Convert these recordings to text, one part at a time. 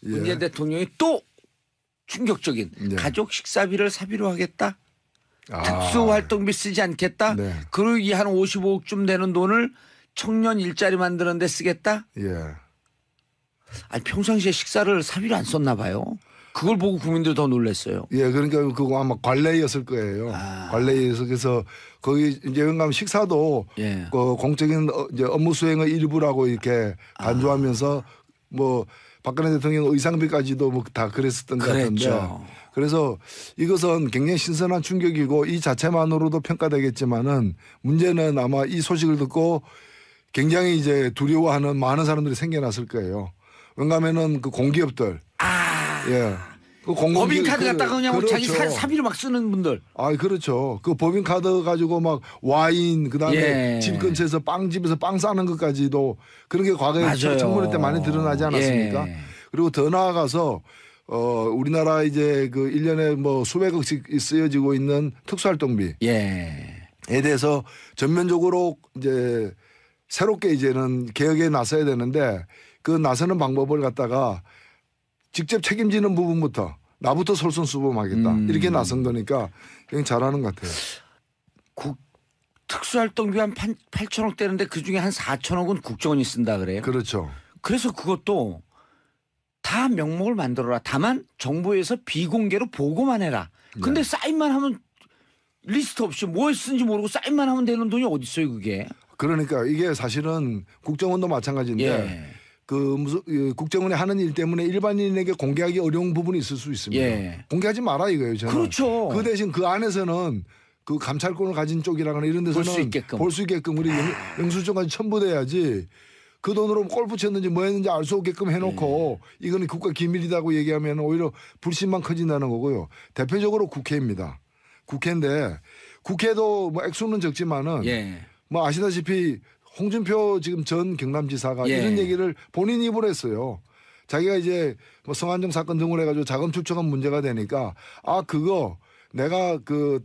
문재인 대통령이 또 충격적인 가족 식사비를 사비로 하겠다. 특수활동비 쓰지 않겠다. 그리고 이 한 55억쯤 되는 돈을 청년 일자리 만드는 데 쓰겠다. 아니 평상시에 식사를 사비로 안 썼나 봐요. 그걸 보고 국민들이 더 놀랐어요. 그러니까 그거 아마 관례였을 거예요. 관례에서 그래서 거기 이제 영감 식사도 그 공적인 이제 업무 수행의 일부라고 이렇게 간주하면서 뭐 박근혜 대통령 의상비까지도 뭐 다 그랬었던 것 같은데. 그래서 이것은 굉장히 신선한 충격이고 이 자체만으로도 평가되겠지만은 문제는 아마 이 소식을 듣고 굉장히 이제 두려워하는 많은 사람들이 생겨났을 거예요. 왜냐하면은 그 공기업들. 그 법인카드 갖다가 그냥 자기 사비로 막 쓰는 분들. 그렇죠. 그 법인카드 가지고 막 와인 그다음에 집 근처에서 빵집에서 빵 싸는 것까지도 그런 게 과거에 청문회 때 많이 드러나지 않았습니까? 그리고 더 나아가서 우리나라 이제 그 1년에 뭐 수백억씩 쓰여지고 있는 특수활동비에 대해서 전면적으로 이제 새롭게 이제는 개혁에 나서야 되는데 그 나서는 방법을 갖다가 직접 책임지는 부분부터 나부터 솔선수범하겠다 이렇게 나선 거니까 그냥 잘하는 것 같아요. 특수활동비 한 8천억 되는데 그중에 한 4천억은 국정원이 쓴다 그래요? 그렇죠. 그래서 그것도 다 명목을 만들어라. 다만 정부에서 비공개로 보고만 해라. 근데 사인만 하면 리스트 없이 뭐 쓴지 모르고 사인만 하면 되는 돈이 어디 있어요 그게. 그러니까 이게 사실은 국정원도 마찬가지인데 그 무슨 국정원이 하는 일 때문에 일반인에게 공개하기 어려운 부분이 있을 수 있습니다. 공개하지 마라 이거예요. 저는. 그렇죠. 그 대신 그 안에서는 그 감찰권을 가진 쪽이라거나 이런 데서는 볼 수 있게끔 우리 영수증까지 첨부돼야지 그 돈으로 골프 쳤는지 뭐 했는지 알 수 없게끔 해놓고 이거는 국가 기밀이라고 얘기하면 오히려 불신만 커진다는 거고요. 대표적으로 국회입니다. 국회인데 국회도 뭐 액수는 적지만은 뭐 아시다시피 홍준표 지금 전 경남지사가 이런 얘기를 본인 입으로 했어요. 자기가 이제 뭐 성안정 사건 등을 해가지고 자금 축적한 문제가 되니까 그거 내가 그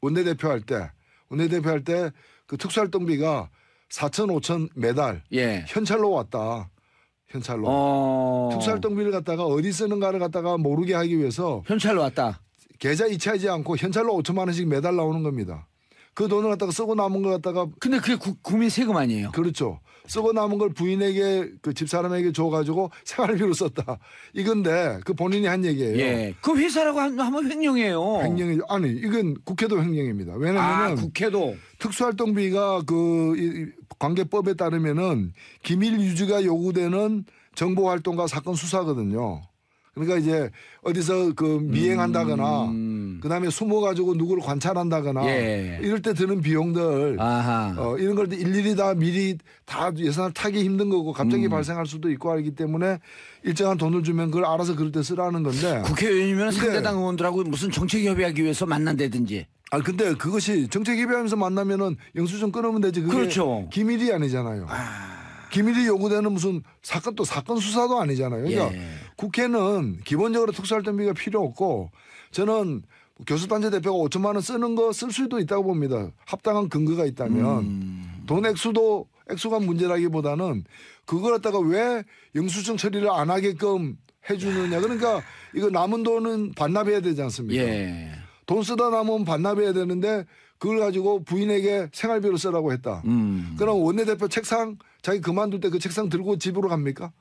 원내대표 할 때 그 특수활동비가 4천 5천 매달 현찰로 왔다. 현찰로. 특수활동비를 갖다가 어디 쓰는가를 갖다가 모르게 하기 위해서 현찰로 왔다. 계좌 이체하지 않고 현찰로 5천만 원씩 매달 나오는 겁니다. 그 돈을 갖다가 쓰고 남은 거 갖다가 근데 그게 국민 세금 아니에요? 그렇죠. 쓰고 남은 걸 부인에게 그 집사람에게 줘가지고 생활비로 썼다. 이건데 그 본인이 한 얘기예요. 그 회사라고 하면 횡령이에요. 횡령이 아니 이건 국회도 횡령입니다. 왜냐하면 국회도 특수활동비가 그 관계법에 따르면은 기밀 유지가 요구되는 정보활동과 사건 수사거든요. 그러니까 이제 어디서 그 미행한다거나 그다음에 숨어가지고 누구를 관찰한다거나 이럴 때 드는 비용들 이런 걸 일일이 다 미리 다 예산을 타기 힘든 거고 갑자기 발생할 수도 있고 하기 때문에 일정한 돈을 주면 그걸 알아서 그럴 때 쓰라는 건데 국회의원이면 상대당 의원들하고 무슨 정책 협의하기 위해서 만난다든지 근데 그것이 정책 협의하면서 만나면은 영수증 끊으면 되지 그게 그렇죠. 기밀이 아니잖아요. 기밀이 요구되는 무슨 사건 수사도 아니잖아요. 그러니까 국회는 기본적으로 특수활동비가 필요 없고 저는 교수단체 대표가 5천만 원 쓰는 거 쓸 수도 있다고 봅니다. 합당한 근거가 있다면 돈 액수가 문제라기보다는 그걸 갖다가 왜 영수증 처리를 안 하게끔 해주느냐. 그러니까 이거 남은 돈은 반납해야 되지 않습니까? 돈 쓰다 남으면 반납해야 되는데 그걸 가지고 부인에게 생활비로 쓰라고 했다. 그럼 원내대표 책상 자기 그만둘 때 그 책상 들고 집으로 갑니까?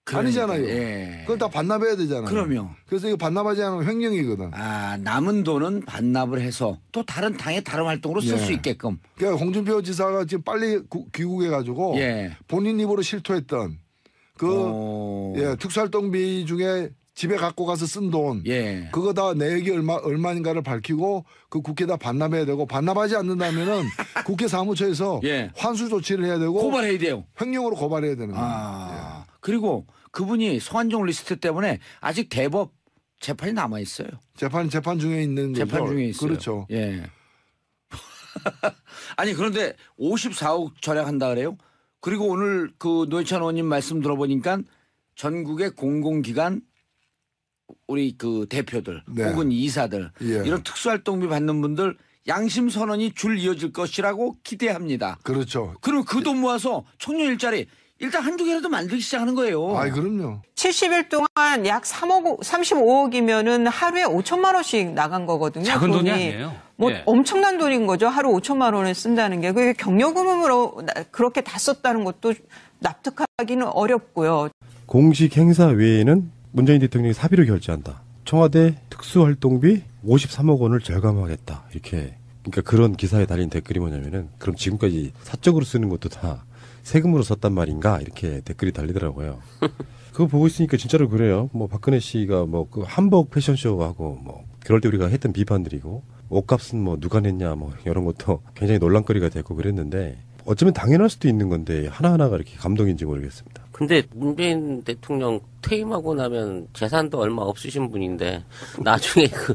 아니잖아요. 그걸 다 반납해야 되잖아요. 그럼요. 그래서 이거 반납하지 않으면 횡령이거든. 남은 돈은 반납을 해서 또 다른 당의 다른 활동으로 쓸 수 있게끔. 그러니까 홍준표 지사가 지금 빨리 귀국해가지고 본인 입으로 실토했던 특수활동비 중에 집에 갖고 가서 쓴 돈 그거 다 내역이 얼마인가를 밝히고 그 국회에다 반납해야 되고 반납하지 않는다면은 국회 사무처에서 환수 조치를 해야 되고 고발해야 돼요. 횡령으로 고발해야 되는 거예요. 그리고 그분이 성한종 리스트 때문에 아직 대법 재판이 남아 있어요. 재판 중에 있는 거죠. 재판 중에 있어요. 그렇죠. 아니 그런데 54억 절약한다 그래요? 그리고 오늘 그 노회찬 의원님 말씀 들어보니까 전국의 공공기관 우리 그 대표들 혹은 이사들 이런 특수활동비 받는 분들 양심 선언이 줄 이어질 것이라고 기대합니다. 그렇죠. 그럼 그 돈 모아서 청년 일자리 일단 한두 개라도 만들기 시작하는 거예요. 그럼요. 70일 동안 약 35억이면은 하루에 5천만 원씩 나간 거거든요. 작은 돈이 아니에요. 뭐 엄청난 돈인 거죠. 하루 5천만 원을 쓴다는 게. 그게 경력금으로 그렇게 다 썼다는 것도 납득하기는 어렵고요. 공식 행사 외에는 문재인 대통령이 사비로 결제한다. 청와대 특수활동비 53억 원을 절감하겠다. 이렇게. 그러니까 그런 기사에 달린 댓글이 뭐냐면은 그럼 지금까지 사적으로 쓰는 것도 다 세금으로 썼단 말인가? 이렇게 댓글이 달리더라고요. 그거 보고 있으니까 진짜로 그래요. 뭐 박근혜 씨가 뭐 그 한복 패션쇼 하고 뭐 그럴 때 우리가 했던 비판들이고 옷값은 뭐 누가 냈냐 뭐 이런 것도 굉장히 논란거리가 됐고 그랬는데 어쩌면 당연할 수도 있는 건데 하나하나가 이렇게 감동인지 모르겠습니다. 근데 문재인 대통령 퇴임하고 나면 재산도 얼마 없으신 분인데 나중에 그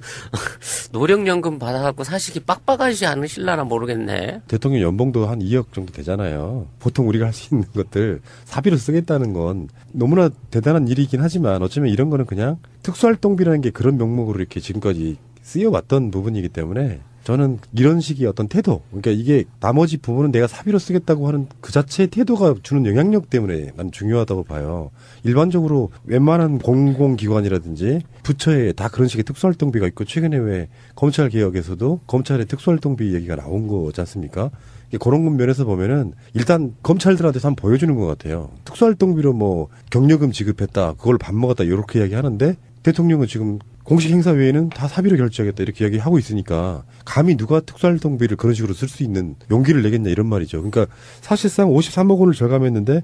노령연금 받아갖고 사시기 빡빡하지 않으실라나 모르겠네. 대통령 연봉도 한 2억 정도 되잖아요. 보통 우리가 할 수 있는 것들 사비로 쓰겠다는 건 너무나 대단한 일이긴 하지만 어쩌면 이런 거는 그냥 특수활동비라는 게 그런 명목으로 이렇게 지금까지 쓰여왔던 부분이기 때문에 저는 이런 식의 어떤 태도, 그러니까 이게 나머지 부분은 내가 사비로 쓰겠다고 하는 그 자체의 태도가 주는 영향력 때문에 난 중요하다고 봐요. 일반적으로 웬만한 공공기관이라든지 부처에 다 그런 식의 특수활동비가 있고 최근에 왜 검찰개혁에서도 검찰의 특수활동비 얘기가 나온 거지 않습니까? 그런 면에서 보면은 일단 검찰들한테서 한번 보여주는 것 같아요. 특수활동비로 뭐 경력금 지급했다, 그걸 밥 먹었다 이렇게 이야기하는데 대통령은 지금 공식 행사 외에는 다 사비로 결제하겠다 이렇게 이야기하고 있으니까 감히 누가 특수활동비를 그런 식으로 쓸 수 있는 용기를 내겠냐 이런 말이죠. 그러니까 사실상 53억 원을 절감했는데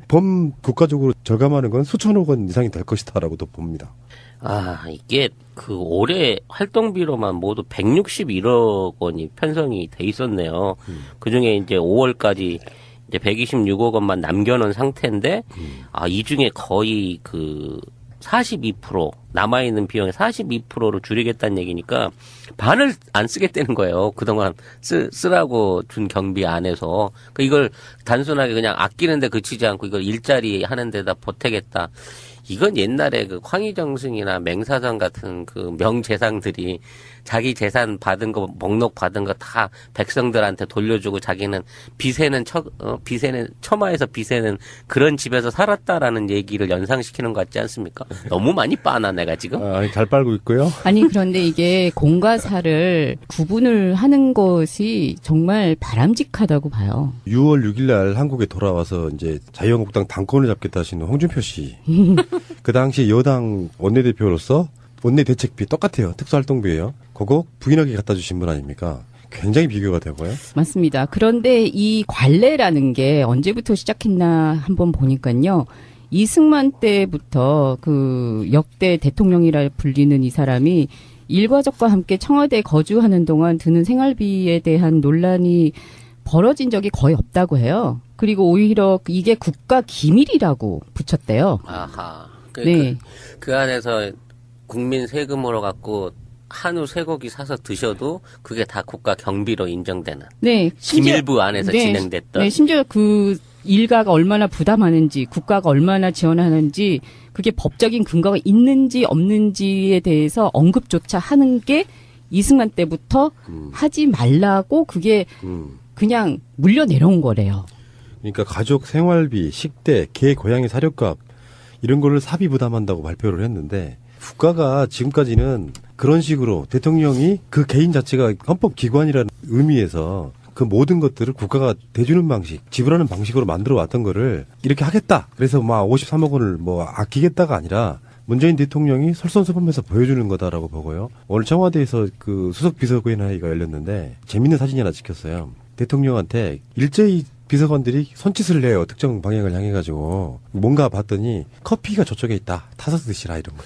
국가적으로 절감하는 건 수천억 원 이상이 될 것이다라고도 봅니다. 아, 이게 그 올해 활동비로만 모두 161억 원이 편성이 돼 있었네요. 그중에 이제 5월까지 이제 126억 원만 남겨놓은 상태인데 이 중에 거의 그 42% 남아있는 비용의 42%를 줄이겠다는 얘기니까 반을 안 쓰겠다는 거예요. 그동안 쓰라고 준 경비 안에서. 그러니까 이걸 단순하게 그냥 아끼는데 그치지 않고 이걸 일자리 하는 데다 보태겠다. 이건 옛날에 그 황희정승이나 맹사장 같은 그 명재상들이 자기 재산 받은 거, 목록 받은 거 다 백성들한테 돌려주고 자기는 빚에는 처마에서 빚에는 그런 집에서 살았다라는 얘기를 연상시키는 것 같지 않습니까? 너무 많이 빠나 내가 지금? 잘 빨고 있고요. 아니 그런데 이게 공과 사를 구분을 하는 것이 정말 바람직하다고 봐요. 6월 6일 날 한국에 돌아와서 이제 자유한국당 당권을 잡겠다 하시는 홍준표 씨. 그 당시 여당 원내대표로서 원내대책비 똑같아요. 특수활동비예요. 그거 부인하게 갖다 주신 분 아닙니까? 굉장히 비교가 되고요. 맞습니다. 그런데 이 관례라는 게 언제부터 시작했나 한번 보니까요. 이승만 때부터 그 역대 대통령이라 불리는 이 사람이 일가족과 함께 청와대에 거주하는 동안 드는 생활비에 대한 논란이 벌어진 적이 거의 없다고 해요. 그리고 오히려 이게 국가 기밀이라고 붙였대요. 아하. 네. 그 안에서 국민 세금으로 갖고 한우 쇠고기 사서 드셔도 그게 다 국가 경비로 인정되는. 네. 기밀부 안에서 진행됐던. 네. 심지어 그 일가가 얼마나 부담하는지, 국가가 얼마나 지원하는지, 그게 법적인 근거가 있는지 없는지에 대해서 언급조차 하는 게 이승만 때부터 하지 말라고 그게 그냥 물려 내려온 거래요. 그러니까 가족 생활비, 식대, 개, 고양이 사료값 이런 거를 사비 부담한다고 발표를 했는데 국가가 지금까지는 그런 식으로 대통령이 그 개인 자체가 헌법기관이라는 의미에서 그 모든 것들을 국가가 대주는 방식, 지불하는 방식으로 만들어 왔던 거를 이렇게 하겠다. 그래서 막 53억 원을 뭐 아끼겠다가 아니라 문재인 대통령이 솔선수범해서 보여주는 거다라고 보고요. 오늘 청와대에서 그 수석 비서관회의가 열렸는데 재밌는 사진이 하나 찍혔어요. 대통령한테 일제히 비서관들이 손짓을 해요. 특정 방향을 향해가지고. 뭔가 봤더니 커피가 저쪽에 있다. 타서 드시라 이런 거.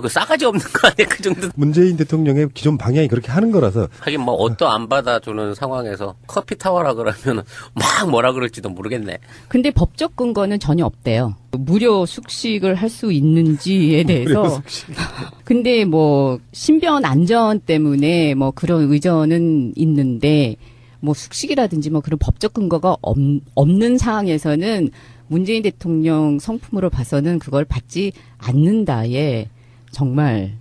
그 싸가지 없는 거 아니야? 그 정도. 문재인 대통령의 기존 방향이 그렇게 하는 거라서. 하긴 뭐 옷도 안 받아주는 상황에서 커피 타워라 그러면 막 뭐라 그럴지도 모르겠네. 근데 법적 근거는 전혀 없대요. 무료 숙식을 할 수 있는지에 대해서. 근데 뭐 신변 안전 때문에 뭐 그런 의전은 있는데 뭐 숙식이라든지 뭐 그런 법적 근거가 없는 상황에서는 문재인 대통령 성품으로 봐서는 그걸 받지 않는다에 정말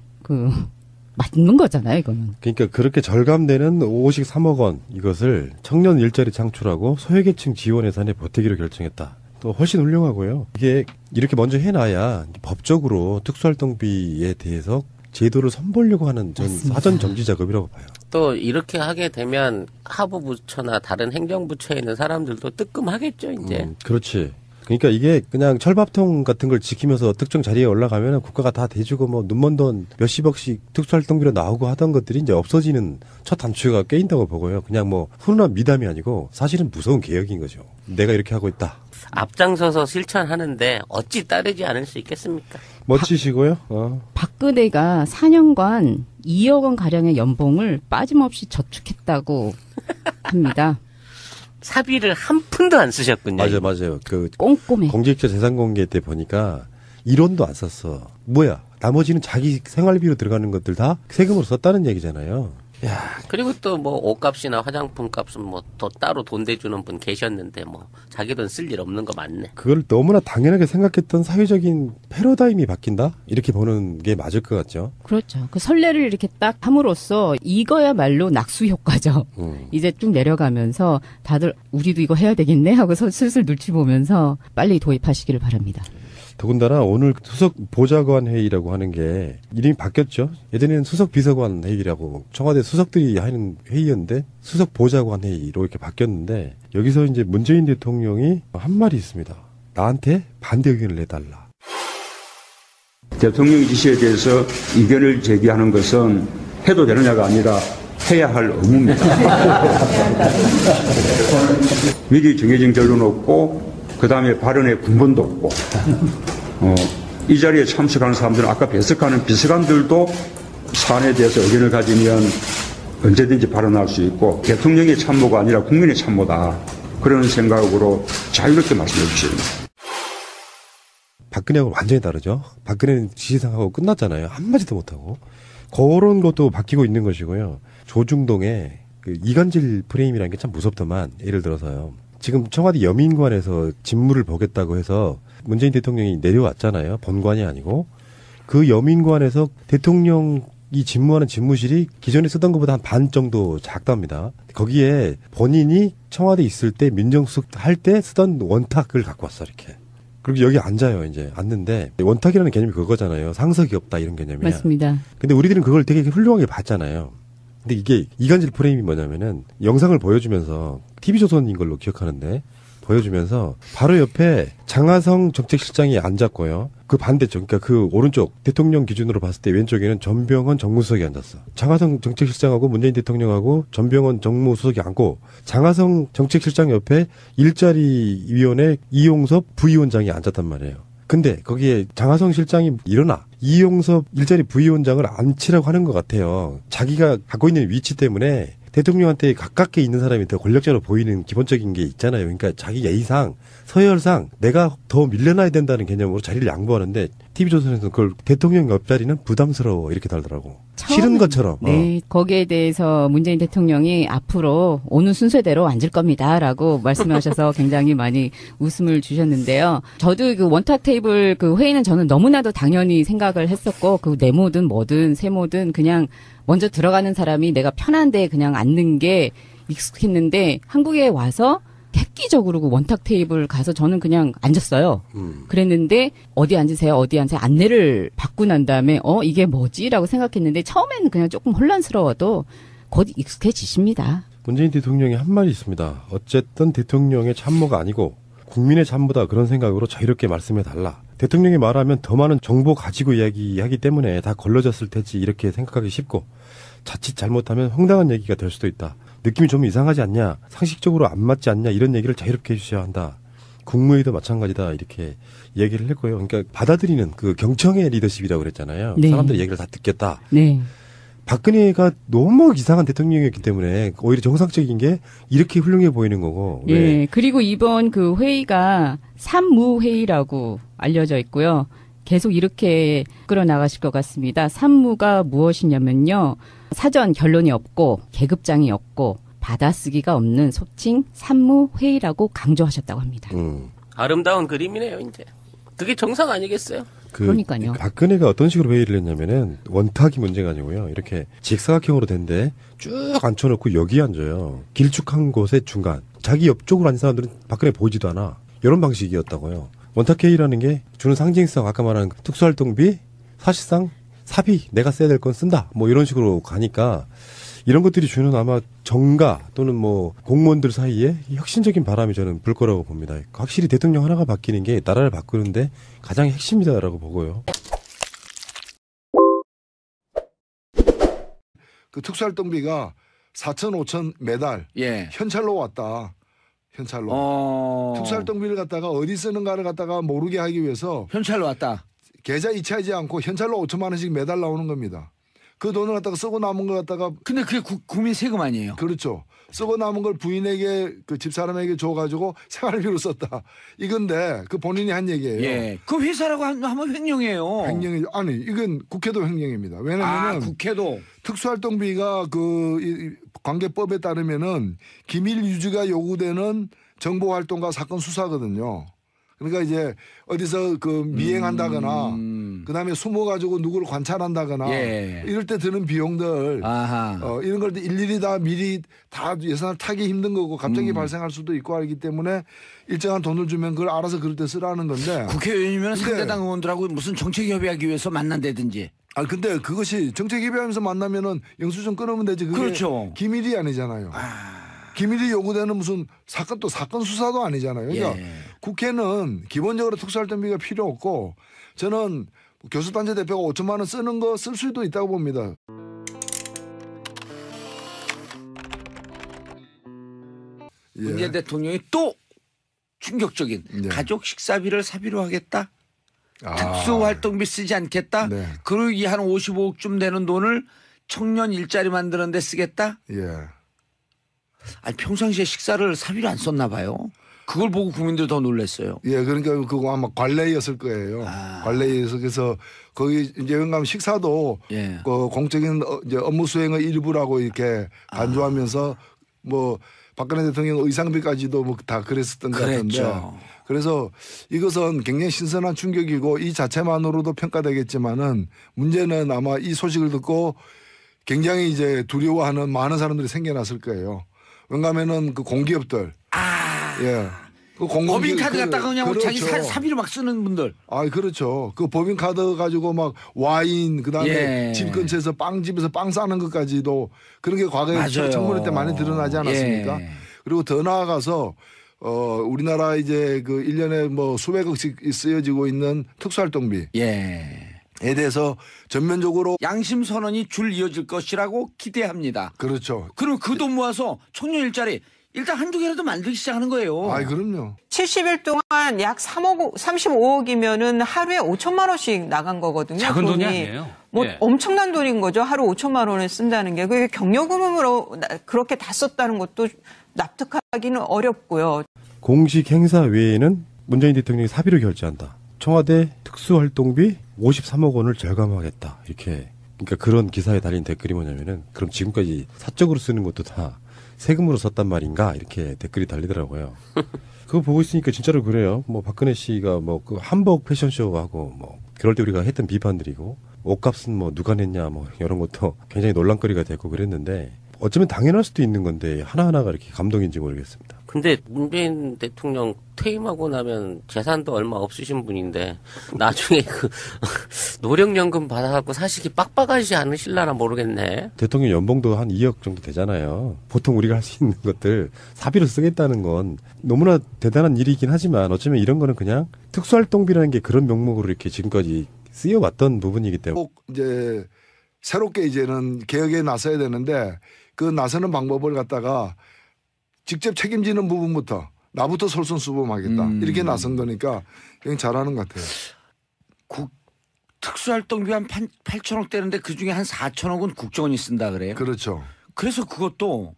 맞는 거잖아요, 이거는. 그러니까 그렇게 절감되는 53억 원 이것을 청년 일자리 창출하고 소외계층 지원 예산에 보태기로 결정했다. 또 훨씬 훌륭하고요. 이게 이렇게 먼저 해놔야 법적으로 특수활동비에 대해서 제도를 선보려고 하는 전 사전 정지 작업이라고 봐요. 또 이렇게 하게 되면 하부부처나 다른 행정부처에 있는 사람들도 뜨끔하겠죠, 이제. 그렇지. 그러니까 이게 그냥 철밥통 같은 걸 지키면서 특정 자리에 올라가면 국가가 다 대주고 뭐 눈먼 돈 몇십억씩 특수활동비로 나오고 하던 것들이 이제 없어지는 첫 단추가 깨인다고 보고요. 그냥 뭐 훈훈한 미담이 아니고 사실은 무서운 개혁인 거죠. 내가 이렇게 하고 있다. 앞장서서 실천하는데 어찌 따르지 않을 수 있겠습니까? 멋지시고요. 박근혜가 4년간 2억 원 가량의 연봉을 빠짐없이 저축했다고 합니다. 사비를 한 푼도 안 쓰셨군요. 맞아요. 그 꼼꼼해. 공직자 재산 공개 때 보니까 1원도 안 썼어. 뭐야? 나머지는 자기 생활비로 들어가는 것들 다 세금으로 썼다는 얘기잖아요. 야. 그리고 또 뭐 옷값이나 화장품 값은 뭐 더 따로 돈 대주는 분 계셨는데 뭐 자기 돈 쓸 일 없는 거 맞네. 그걸 너무나 당연하게 생각했던 사회적인 패러다임이 바뀐다? 이렇게 보는 게 맞을 것 같죠. 그렇죠. 그 선례를 이렇게 딱 함으로써 이거야말로 낙수 효과죠. 이제 쭉 내려가면서 다들 우리도 이거 해야 되겠네 하고서 슬슬 눈치 보면서 빨리 도입하시기를 바랍니다. 더군다나 오늘 수석 보좌관 회의라고 하는 게 이름이 바뀌었죠. 예전에는 수석 비서관 회의라고 청와대 수석들이 하는 회의였는데 수석 보좌관 회의로 이렇게 바뀌었는데 여기서 이제 문재인 대통령이 한 말이 있습니다. 나한테 반대 의견을 내달라. 대통령 지시에 대해서 의견을 제기하는 것은 해도 되느냐가 아니라 해야 할 의무입니다. 미리 정해진 결론은 없고 그 다음에 발언의 근본도 없고, 이 자리에 참석하는 사람들은 아까 배석하는 비서관들도 사안에 대해서 의견을 가지면 언제든지 발언할 수 있고, 대통령의 참모가 아니라 국민의 참모다. 그런 생각으로 자유롭게 말씀해 주십니다. 박근혜하고 완전히 다르죠. 박근혜는 지시상하고 끝났잖아요. 한마디도 못하고. 그런 것도 바뀌고 있는 것이고요. 조중동의 그 이간질 프레임이라는 게 참 무섭더만, 예를 들어서요. 지금 청와대 여민관에서 직무를 보겠다고 해서 문재인 대통령이 내려왔잖아요. 본관이 아니고. 그 여민관에서 대통령이 직무하는 집무실이 기존에 쓰던 것보다 한 반 정도 작답니다. 거기에 본인이 청와대 있을 때 민정수석 할 때 쓰던 원탁을 갖고 왔어, 이렇게. 그리고 여기 앉아요, 이제. 앉는데 원탁이라는 개념이 그거잖아요. 상석이 없다, 이런 개념이야. 맞습니다. 근데 우리들은 그걸 되게 훌륭하게 봤잖아요. 근데 이게 이간질 프레임이 뭐냐면은 영상을 보여주면서 TV조선인 걸로 기억하는데 보여주면서 바로 옆에 장하성 정책실장이 앉았고요. 그 반대쪽, 그러니까 그 오른쪽 대통령 기준으로 봤을 때 왼쪽에는 전병헌 정무수석이 앉았어. 장하성 정책실장하고 문재인 대통령하고 전병헌 정무수석이 앉고 장하성 정책실장 옆에 일자리위원회 이용섭 부위원장이 앉았단 말이에요. 근데 거기에 장하성 실장이 일어나 이용섭 일자리 부위원장을 앉히라고 하는 것 같아요. 자기가 갖고 있는 위치 때문에 대통령한테 가깝게 있는 사람이 더 권력자로 보이는 기본적인 게 있잖아요. 그러니까 자기 예의상, 서열상 내가 더 밀려나야 된다는 개념으로 자리를 양보하는데 TV조선에서는 그걸 대통령 옆자리는 부담스러워 이렇게 달더라고. 싫은 것처럼. 네, 거기에 대해서 문재인 대통령이 앞으로 오는 순서대로 앉을 겁니다라고 말씀하셔서 굉장히 많이 웃음을 주셨는데요. 저도 그 원탁 테이블 그 회의는 저는 너무나도 당연히 생각을 했었고 그 네모든 뭐든 세모든 그냥 먼저 들어가는 사람이 내가 편한데 그냥 앉는 게 익숙했는데 한국에 와서 획기적으로 그 원탁 테이블 가서 저는 그냥 앉았어요. 그랬는데 어디 앉으세요? 어디 앉으세요? 안내를 받고 난 다음에 이게 뭐지? 라고 생각했는데 처음에는 그냥 조금 혼란스러워도 곧 익숙해지십니다. 문재인 대통령이 한 말이 있습니다. 어쨌든 대통령의 참모가 아니고 국민의 참모다 그런 생각으로 자유롭게 말씀해달라. 대통령이 말하면 더 많은 정보 가지고 이야기하기 때문에 다 걸러졌을 테지 이렇게 생각하기 쉽고 자칫 잘못하면 황당한 얘기가 될 수도 있다. 느낌이 좀 이상하지 않냐, 상식적으로 안 맞지 않냐 이런 얘기를 자유롭게 해주셔야 한다. 국무회의도 마찬가지다 이렇게 얘기를 했고요. 그러니까 받아들이는 그 경청의 리더십이라고 그랬잖아요. 네. 사람들의 얘기를 다 듣겠다. 네. 박근혜가 너무 이상한 대통령이었기 때문에 오히려 정상적인 게 이렇게 훌륭해 보이는 거고. 예. 왜? 그리고 이번 그 회의가 산무회의라고 알려져 있고요. 계속 이렇게 끌어나가실 것 같습니다. 산무가 무엇이냐면요. 사전 결론이 없고 계급장이 없고 받아쓰기가 없는 소칭 산무회의라고 강조하셨다고 합니다. 아름다운 그림이네요, 이제. 그게 정상 아니겠어요? 그러니까요. 박근혜가 어떤 식으로 회의를 했냐면은 원탁이 문제가 아니고요. 이렇게 직사각형으로 된데 쭉 앉혀놓고 여기 앉아요. 길쭉한 곳의 중간. 자기 옆쪽으로 앉은 사람들은 박근혜 보이지도 않아. 이런 방식이었다고요. 원탁회의라는 게 주는 상징성, 아까 말한 특수활동비, 사실상 사비, 내가 써야 될 건 쓴다. 뭐 이런 식으로 가니까 이런 것들이 주는 아마 정가 또는 뭐 공무원들 사이에 혁신적인 바람이 저는 불 거라고 봅니다. 확실히 대통령 하나가 바뀌는 게 나라를 바꾸는데 가장 핵심이다라고 보고요. 그 특수활동비가 4천, 5천 매달 예. 현찰로 왔다. 현찰로. 특수활동비를 갖다가 어디 쓰는가를 갖다가 모르게 하기 위해서 현찰로 왔다. 계좌 이체하지 않고 현찰로 5천만 원씩 매달 나오는 겁니다. 그 돈을 갖다가 쓰고 남은 걸 갖다가 근데 그게 국민 세금 아니에요? 그렇죠. 쓰고 남은 걸 부인에게 그 집사람에게 줘가지고 생활비로 썼다. 이건데 그 본인이 한 얘기예요. 예. 그 회사라고 하면 횡령이에요. 횡령이 아니 이건 국회도 횡령입니다. 왜냐하면 국회도 특수활동비가 그 관계법에 따르면은 기밀 유지가 요구되는 정보 활동과 사건 수사거든요. 그러니까 이제 어디서 그 미행한다거나 그다음에 숨어가지고 누구를 관찰한다거나 이럴 때 드는 비용들 이런 걸 일일이 다 미리 다 예산을 타기 힘든 거고 갑자기 발생할 수도 있고 하기 때문에 일정한 돈을 주면 그걸 알아서 그럴 때 쓰라는 건데 국회의원이면 상대당 의원들하고 무슨 정책 협의하기 위해서 만난다든지. 근데 그것이 정책 협의하면서 만나면은 영수증 끊으면 되지. 그게 그렇죠. 기밀이 아니잖아요. 기밀이 요구되는 무슨 사건 수사도 아니잖아요. 그러니까 국회는 기본적으로 특수활동비가 필요 없고 저는 교수단체 대표가 5천만 원 쓰는 거 쓸 수도 있다고 봅니다. 문재인 대통령이 또 충격적인 가족 식사비를 사비로 하겠다. 특수활동비 쓰지 않겠다. 그러기 한 55억쯤 되는 돈을 청년 일자리 만드는 데 쓰겠다. 아니 평상시에 식사를 사비로 안 썼나 봐요. 그걸 보고 국민들 더 놀랐어요. 그러니까 그거 아마 관례였을 거예요. 관례에서 그래서 거기 이제 영감 식사도 그 공적인 이제 업무 수행의 일부라고 이렇게 간주하면서 뭐 박근혜 대통령 의상비까지도 뭐 다 그랬었던 것 같은데. 그래서 이것은 굉장히 신선한 충격이고 이 자체만으로도 평가되겠지만은 문제는 아마 이 소식을 듣고 굉장히 이제 두려워하는 많은 사람들이 생겨났을 거예요. 왜냐하면은 그 공기업들, 그 법인카드 갖다가 그냥 그렇죠. 자기 사비로 막 쓰는 분들. 그렇죠. 그 법인카드 가지고 막 와인 그다음에 집 근처에서 빵집에서 빵 싸는 것까지도 그런 게 과거에 청문회 때 많이 드러나지 않았습니까? 그리고 더 나아가서 우리나라 이제 그 1년에 뭐 수백억씩 쓰여지고 있는 특수활동비. 에 대해서 전면적으로 양심 선언이 줄 이어질 것이라고 기대합니다. 그렇죠. 그럼 그 돈 모아서 청년 일자리 일단 한두 개라도 만들기 시작하는 거예요. 그럼요. 70일 동안 약 35억이면은 하루에 5천만 원씩 나간 거거든요. 작은 돈이 아니에요. 엄청난 돈인 거죠. 하루 5천만 원을 쓴다는 게. 그게 경력금으로 그렇게 다 썼다는 것도 납득하기는 어렵고요. 공식 행사 외에는 문재인 대통령이 사비로 결제한다. 청와대 특수활동비 53억 원을 절감하겠다. 이렇게. 그러니까 그런 기사에 달린 댓글이 뭐냐면은 그럼 지금까지 사적으로 쓰는 것도 다 세금으로 썼단 말인가? 이렇게 댓글이 달리더라고요. 그거 보고 있으니까 진짜로 그래요. 뭐 박근혜 씨가 뭐 그 한복 패션쇼 하고 뭐 그럴 때 우리가 했던 비판들이고 옷값은 뭐 누가 냈냐 뭐 이런 것도 굉장히 논란거리가 됐고 그랬는데 어쩌면 당연할 수도 있는 건데 하나하나가 이렇게 감동인지 모르겠습니다. 근데 문재인 대통령 퇴임하고 나면 재산도 얼마 없으신 분인데 나중에 그 노령연금 받아갖고 사시기 빡빡하지 않으실라나 모르겠네. 대통령 연봉도 한 2억 정도 되잖아요. 보통 우리가 할 수 있는 것들 사비로 쓰겠다는 건 너무나 대단한 일이긴 하지만 어쩌면 이런 거는 그냥 특수활동비라는 게 그런 명목으로 이렇게 지금까지 쓰여왔던 부분이기 때문에 꼭 이제 새롭게 이제는 개혁에 나서야 되는데 그 나서는 방법을 갖다가 직접 책임지는 부분부터 나부터 솔선수범하겠다 이렇게 나선 거니까 그냥 잘하는 것 같아요. 특수활동비 한 8천억 되는데 그중에 한 4천억은 국정원이 쓴다 그래요. 그렇죠. 그래서 그것도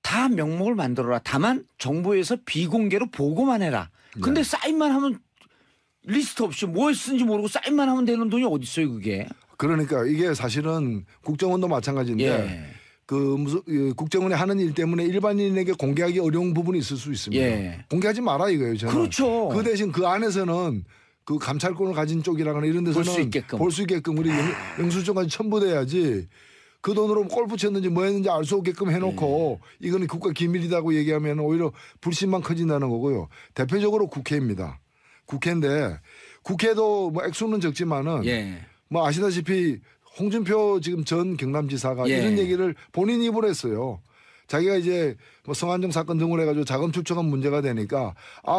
다 명목을 만들어라. 다만 정부에서 비공개로 보고만 해라. 근데 사인만 하면 리스트 없이 뭐 쓴지 모르고 사인만 하면 되는 돈이 어디 있어요 그게. 그러니까 이게 사실은 국정원도 마찬가지인데 국정원이 하는 일 때문에 일반인에게 공개하기 어려운 부분이 있을 수 있습니다. 공개하지 마라 이거예요. 저는. 그렇죠. 그 대신 그 안에서는 그 감찰권을 가진 쪽이라거나 이런 데서는 볼 수 있게끔 우리 영수증까지 첨부돼야지 그 돈으로 골프 쳤는지 뭐 했는지 알 수 없게끔 해놓고 이거는 국가 기밀이라고 얘기하면 오히려 불신만 커진다는 거고요. 대표적으로 국회입니다. 국회인데 국회도 뭐 액수는 적지만은 뭐 아시다시피 홍준표 지금 전 경남지사가 이런 얘기를 본인 입으로 했어요. 자기가 이제 뭐 성안정 사건 등으로 해가지고 자금 축적한 문제가 되니까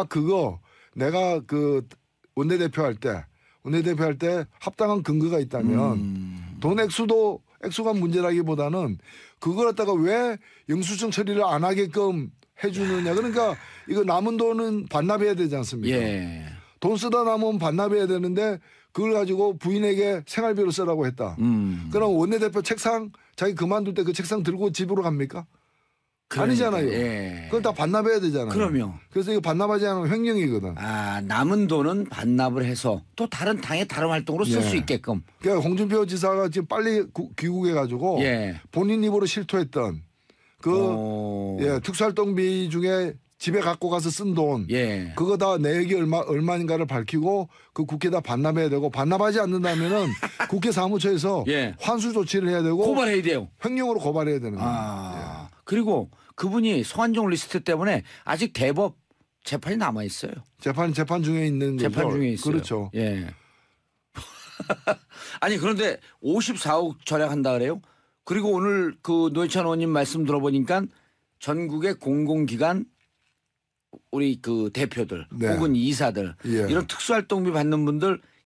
그거 내가 그 원내대표 할 때 합당한 근거가 있다면 돈 액수가 문제라기보다는 그걸 갖다가 왜 영수증 처리를 안 하게끔 해주느냐. 그러니까 이거 남은 돈은 반납해야 되지 않습니까? 돈 쓰다 남으면 반납해야 되는데 그걸 가지고 부인에게 생활비로 쓰라고 했다. 그럼 원내대표 책상 자기 그만둘 때 그 책상 들고 집으로 갑니까? 아니잖아요. 그걸 다 반납해야 되잖아요. 그럼요. 그래서 이거 반납하지 않으면 횡령이거든. 남은 돈은 반납을 해서 또 다른 당의 다른 활동으로 쓸 수 있게끔. 그러니까 홍준표 지사가 지금 빨리 귀국해가지고 본인 입으로 실토했던 특수활동비 중에 집에 갖고 가서 쓴 돈, 그거 다 내역이 얼마인가를 밝히고 그 국회에다 반납해야 되고 반납하지 않는다면은 국회 사무처에서 환수 조치를 해야 되고 고발해야 돼요. 횡령으로 고발해야 되는 거예요. 그리고 그분이 성한종 리스트 때문에 아직 대법 재판이 남아 있어요. 재판 중에 있는 거죠. 재판 중에 있어요. 그렇죠. 아니 그런데 54억 절약한다 그래요? 그리고 오늘 그 노회찬 의원님 말씀 들어보니까 전국의 공공기관 우리 그 대표들 혹은 이사들 이런 특수활동비 받는 분들